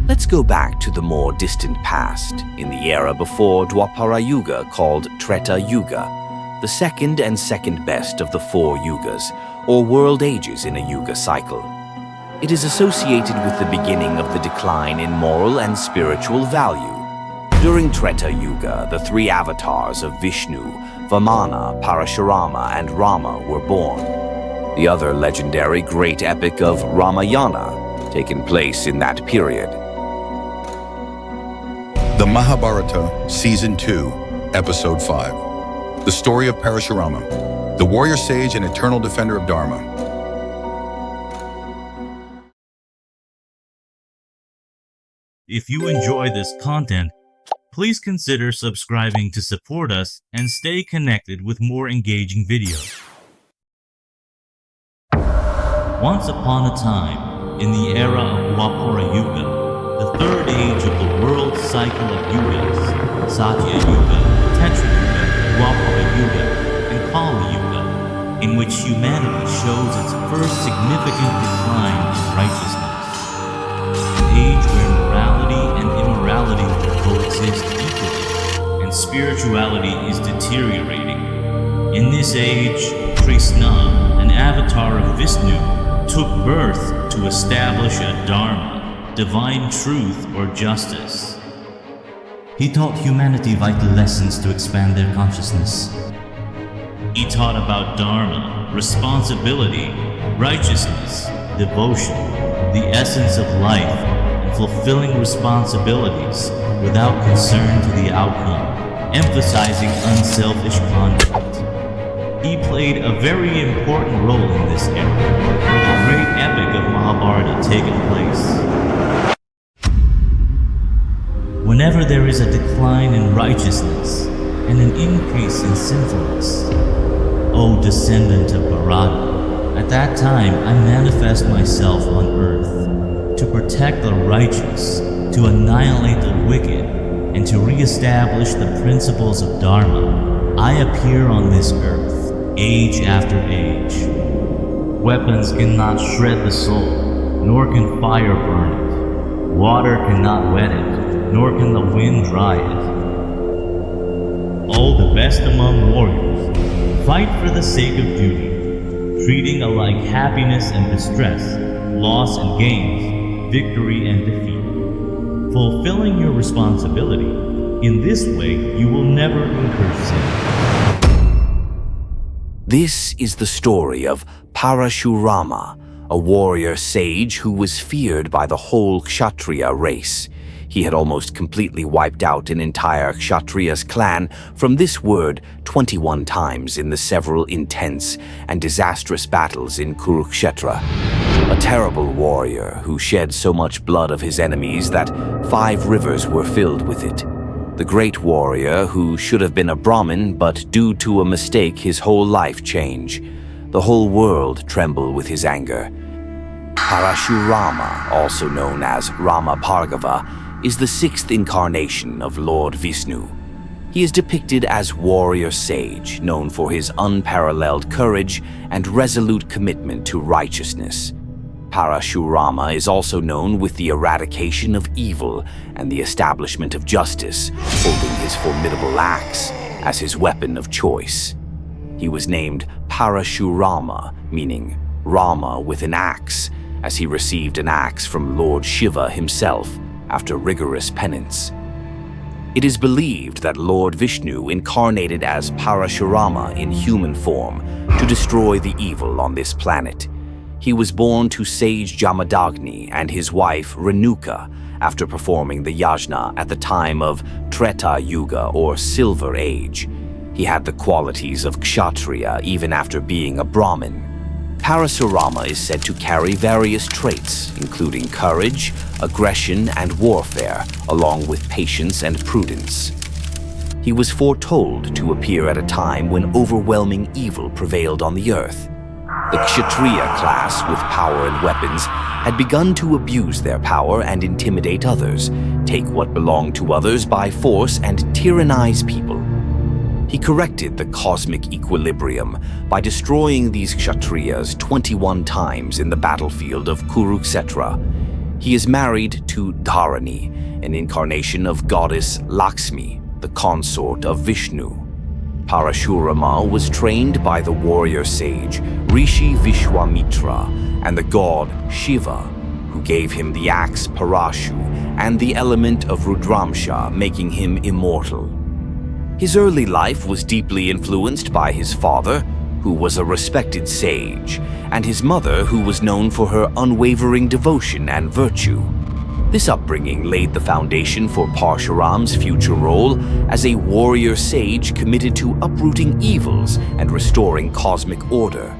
Let's go back to the more distant past, in the era before Dwapara Yuga called Treta Yuga, the second and second best of the 4 yugas, or world ages in a yuga cycle. It is associated with the beginning of the decline in moral and spiritual value. During Treta Yuga, the 3 avatars of Vishnu, Vamana, Parashurama, and Rama were born. The other legendary great epic of Ramayana, taken place in that period. The Mahabharata, Season 2, Episode 5. The story of Parashurama, the warrior sage and eternal defender of Dharma. If you enjoy this content, please consider subscribing to support us and stay connected with more engaging videos. Once upon a time, in the era of Dwapara Yuga, the third age of the world cycle of yugas, Satya Yuga, Tetra Yuga, Dwapara Yuga, and Kali Yuga, in which humanity shows its first significant decline in righteousness. An age where morality and immorality coexist equally, and spirituality is deteriorating. In this age, Krishna, an avatar of Vishnu, took birth to establish a Dharma, divine truth or justice. He taught humanity vital lessons to expand their consciousness. He taught about Dharma, responsibility, righteousness, devotion, the essence of life, and fulfilling responsibilities without concern to the outcome, emphasizing unselfish conduct. He played a very important role in this era, where the great epic of Mahabharata taken place. Whenever there is a decline in righteousness and an increase in sinfulness, O descendant of Bharata, at that time I manifest myself on earth to protect the righteous, to annihilate the wicked, and to re-establish the principles of Dharma. I appear on this earth, age after age. Weapons cannot shred the soul, nor can fire burn it. Water cannot wet it, nor can the wind dry it. All the best among warriors fight for the sake of duty, treating alike happiness and distress, loss and gains, victory and defeat. Fulfilling your responsibility, in this way you will never incur sin. This is the story of Parashurama, a warrior sage who was feared by the whole Kshatriya race. He had almost completely wiped out an entire Kshatriyas clan from this word 21 times in the several intense and disastrous battles in Kurukshetra. A terrible warrior who shed so much blood of his enemies that 5 rivers were filled with it. The great warrior who should have been a brahmin, but due to a mistake his whole life changed. The whole world trembled with his anger. Parashurama, also known as Rama Bhargava, is the 6th incarnation of Lord Vishnu. He is depicted as warrior sage, known for his unparalleled courage and resolute commitment to righteousness. Parashurama is also known with the eradication of evil and the establishment of justice, holding his formidable axe as his weapon of choice. He was named Parashurama, meaning Rama with an axe, as he received an axe from Lord Shiva himself after rigorous penance. It is believed that Lord Vishnu incarnated as Parashurama in human form to destroy the evil on this planet. He was born to sage Jamadagni and his wife Renuka after performing the yajna at the time of Treta Yuga or Silver Age. He had the qualities of Kshatriya even after being a brahmin. Parashurama is said to carry various traits, including courage, aggression, and warfare, along with patience and prudence. He was foretold to appear at a time when overwhelming evil prevailed on the earth. The Kshatriya class, with power and weapons, had begun to abuse their power and intimidate others, take what belonged to others by force, and tyrannize people. He corrected the cosmic equilibrium by destroying these Kshatriyas 21 times in the battlefield of Kurukshetra. He is married to Dharani, an incarnation of goddess Lakshmi, the consort of Vishnu. Parashurama was trained by the warrior sage Rishi Vishwamitra and the god Shiva, who gave him the axe Parashu and the element of Rudramsha, making him immortal. His early life was deeply influenced by his father, who was a respected sage, and his mother, who was known for her unwavering devotion and virtue. This upbringing laid the foundation for Parshuram's future role as a warrior sage committed to uprooting evils and restoring cosmic order.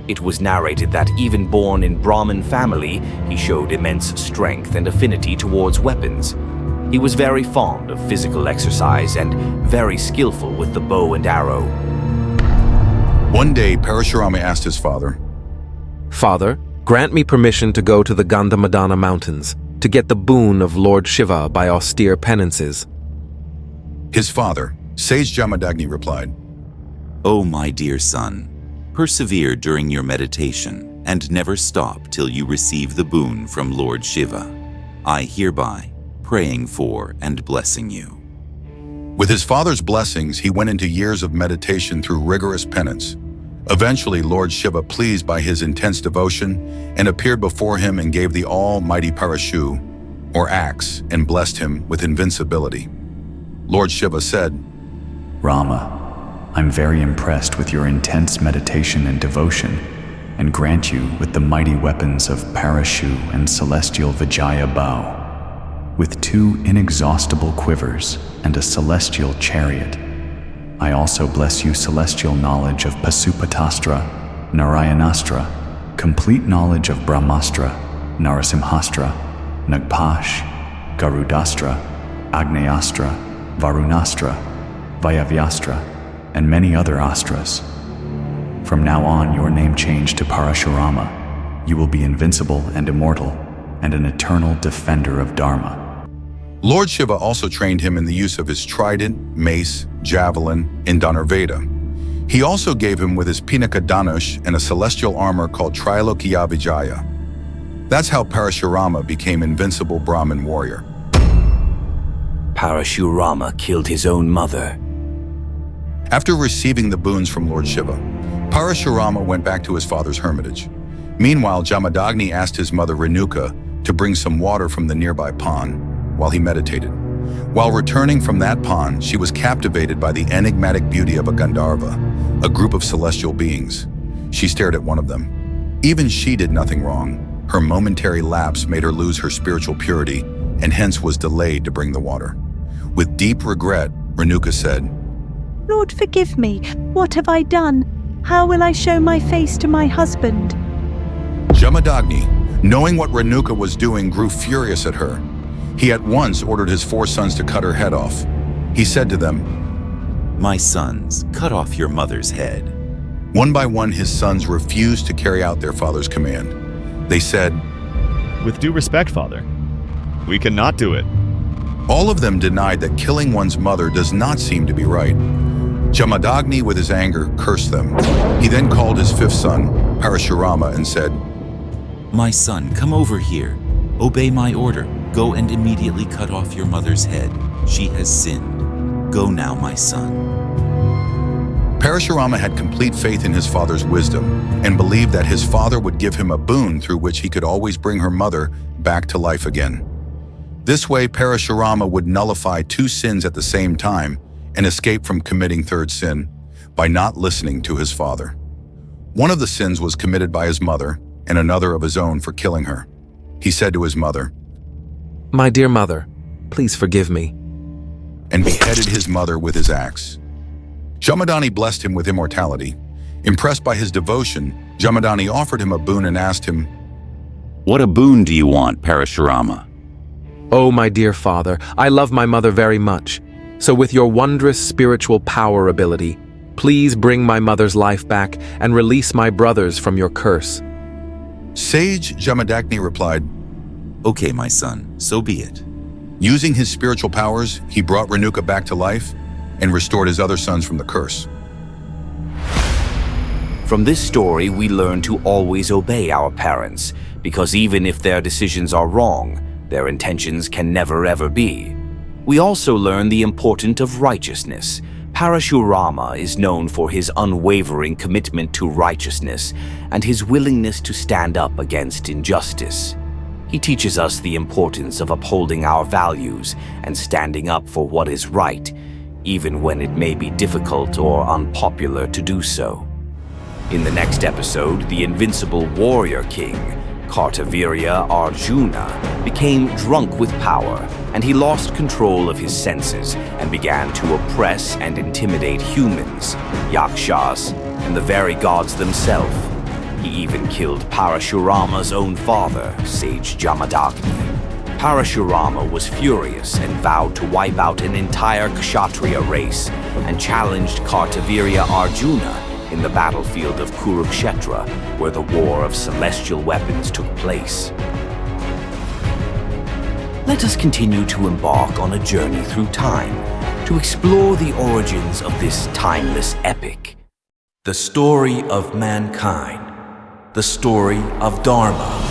It was narrated that even born in Brahmin family, he showed immense strength and affinity towards weapons. He was very fond of physical exercise and very skillful with the bow and arrow. One day, Parashurama asked his father, "Father, grant me permission to go to the Gandhamadana mountains to get the boon of Lord Shiva by austere penances." His father, Sage Jamadagni, replied, "O my dear son, persevere during your meditation and never stop till you receive the boon from Lord Shiva. I hereby praying for and blessing you." With his father's blessings, he went into years of meditation through rigorous penance. Eventually, Lord Shiva, pleased by his intense devotion, and appeared before him and gave the almighty Parashu, or axe, and blessed him with invincibility. Lord Shiva said, "Rama, I'm very impressed with your intense meditation and devotion, and grant you with the mighty weapons of Parashu and celestial Vijaya bow, with 2 inexhaustible quivers and a celestial chariot. I also bless you celestial knowledge of Pasupatastra, Narayanastra, complete knowledge of Brahmastra, Narasimhastra, Nagpash, Garudastra, Agnayastra, Varunastra, Vayavyastra, and many other astras. From now on, your name changed to Parashurama. You will be invincible and immortal, and an eternal defender of Dharma." Lord Shiva also trained him in the use of his trident, mace, javelin, and Dhanurveda. He also gave him with his Pinaka Dhanush and a celestial armor called Trilokya Vijaya. That's how Parashurama became invincible Brahmin warrior. Parashurama killed his own mother. After receiving the boons from Lord Shiva, Parashurama went back to his father's hermitage. Meanwhile, Jamadagni asked his mother Renuka to bring some water from the nearby pond while he meditated. While returning from that pond, she was captivated by the enigmatic beauty of a Gandharva, a group of celestial beings. She stared at one of them. Even she did nothing wrong. Her momentary lapse made her lose her spiritual purity and hence was delayed to bring the water. With deep regret, Renuka said, "Lord, forgive me. What have I done? How will I show my face to my husband?" Jamadagni, knowing what Renuka was doing, grew furious at her. He at once ordered his 4 sons to cut her head off. He said to them, "My sons, cut off your mother's head." One by one, his sons refused to carry out their father's command. They said, "With due respect, Father, we cannot do it." All of them denied that killing one's mother does not seem to be right. Jamadagni, with his anger, cursed them. He then called his 5th son, Parashurama, and said, "My son, come over here. Obey my order. Go and immediately cut off your mother's head. She has sinned. Go now, my son." Parashurama had complete faith in his father's wisdom and believed that his father would give him a boon through which he could always bring her mother back to life again. This way, Parashurama would nullify 2 sins at the same time and escape from committing 3rd sin by not listening to his father. One of the sins was committed by his mother and another of his own for killing her. He said to his mother, "My dear mother, please forgive me," and beheaded his mother with his axe. Jamadagni blessed him with immortality. Impressed by his devotion, Jamadagni offered him a boon and asked him, "What a boon do you want, Parashurama?" "Oh, my dear father, I love my mother very much. So with your wondrous spiritual power ability, please bring my mother's life back and release my brothers from your curse." Sage Jamadagni replied, "Okay, my son, so be it." Using his spiritual powers, he brought Renuka back to life and restored his other sons from the curse. From this story, we learn to always obey our parents, because even if their decisions are wrong, their intentions can never ever be. We also learn the importance of righteousness. Parashurama is known for his unwavering commitment to righteousness and his willingness to stand up against injustice. He teaches us the importance of upholding our values and standing up for what is right, even when it may be difficult or unpopular to do so. In the next episode, the invincible warrior king, Kshatriya Arjuna, became drunk with power, and he lost control of his senses and began to oppress and intimidate humans, yakshas, and the very gods themselves. He even killed Parashurama's own father, sage Jamadagni. Parashurama was furious and vowed to wipe out an entire Kshatriya race and challenged Kshatriya Arjuna in the battlefield of Kurukshetra, where the war of celestial weapons took place. Let us continue to embark on a journey through time to explore the origins of this timeless epic. The story of mankind, the story of Dharma.